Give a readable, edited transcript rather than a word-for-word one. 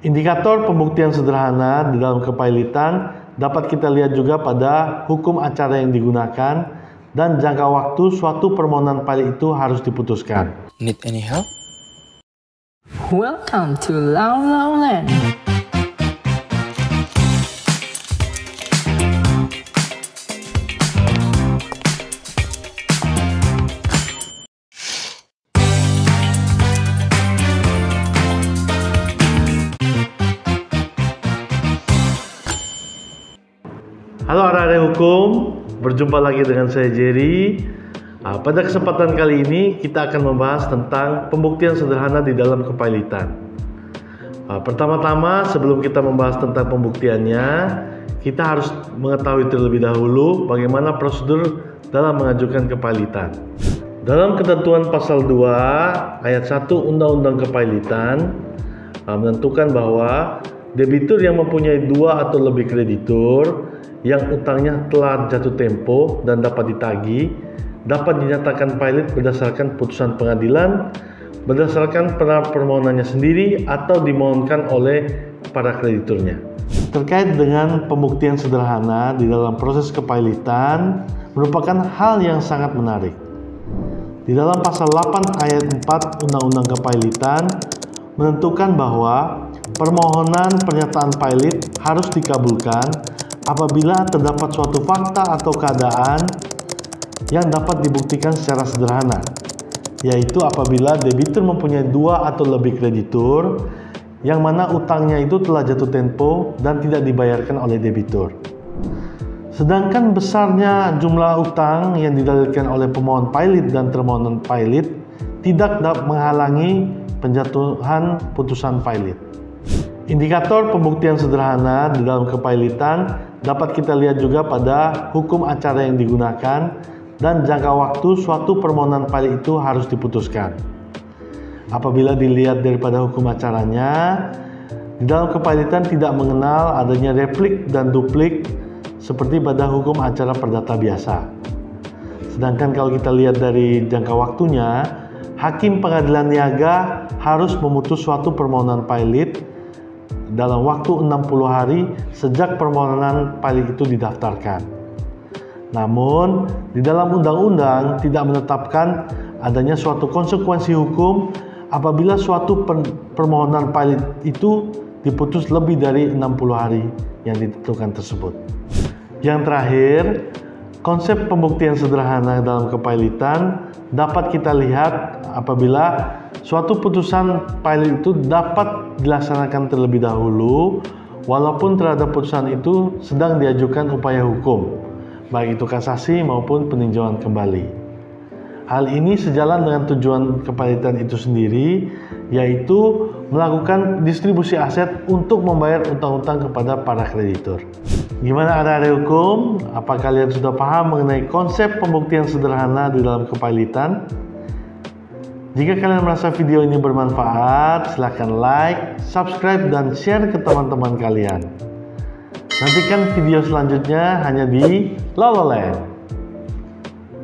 Indikator pembuktian sederhana di dalam kepailitan dapat kita lihat juga pada hukum acara yang digunakan dan jangka waktu suatu permohonan pilot itu harus diputuskan. Need any help? Welcome to Lao Lao Land. Halo adik-adik hukum, berjumpa lagi dengan saya Jerry. Pada kesempatan kali ini kita akan membahas tentang pembuktian sederhana di dalam kepailitan. Pertama-tama sebelum kita membahas tentang pembuktiannya, kita harus mengetahui terlebih dahulu bagaimana prosedur dalam mengajukan kepailitan. Dalam ketentuan pasal 2 ayat 1 Undang-Undang Kepailitan menentukan bahwa debitur yang mempunyai 2 atau lebih kreditur yang utangnya telah jatuh tempo dan dapat ditagih dapat dinyatakan pilot berdasarkan putusan pengadilan, berdasarkan permohonannya sendiri atau dimohonkan oleh para krediturnya. Terkait dengan pembuktian sederhana di dalam proses kepailitan merupakan hal yang sangat menarik. Di dalam pasal 8 ayat 4 Undang-Undang Kepailitan menentukan bahwa permohonan pernyataan pilot harus dikabulkan apabila terdapat suatu fakta atau keadaan yang dapat dibuktikan secara sederhana, yaitu apabila debitur mempunyai 2 atau lebih kreditur yang mana utangnya itu telah jatuh tempo dan tidak dibayarkan oleh debitur. Sedangkan besarnya jumlah utang yang didalilkan oleh pemohon pilot dan termohon pilot tidak dapat menghalangi penjatuhan putusan pilot. Indikator pembuktian sederhana di dalam kepailitan dapat kita lihat juga pada hukum acara yang digunakan dan jangka waktu suatu permohonan pilot itu harus diputuskan. Apabila dilihat daripada hukum acaranya, di dalam kepailitan tidak mengenal adanya replik dan duplik seperti pada hukum acara perdata biasa. Sedangkan kalau kita lihat dari jangka waktunya, hakim pengadilan niaga harus memutus suatu permohonan pilot dalam waktu 60 hari sejak permohonan pilot itu didaftarkan. Namun, di dalam undang-undang tidak menetapkan adanya suatu konsekuensi hukum apabila suatu permohonan pilot itu diputus lebih dari 60 hari yang ditentukan tersebut. Yang terakhir, konsep pembuktian sederhana dalam kepailitan dapat kita lihat apabila suatu putusan pilot itu dapat dilaksanakan terlebih dahulu walaupun terhadap putusan itu sedang diajukan upaya hukum, baik itu kasasi maupun peninjauan kembali. Hal ini sejalan dengan tujuan kepailitan itu sendiri, yaitu melakukan distribusi aset untuk membayar utang-utang kepada para kreditur. Gimana adik-adik hukum? Apa kalian sudah paham mengenai konsep pembuktian sederhana di dalam kepailitan? Jika kalian merasa video ini bermanfaat, silahkan like, subscribe, dan share ke teman-teman kalian. Nantikan video selanjutnya hanya di Lao Lao Land.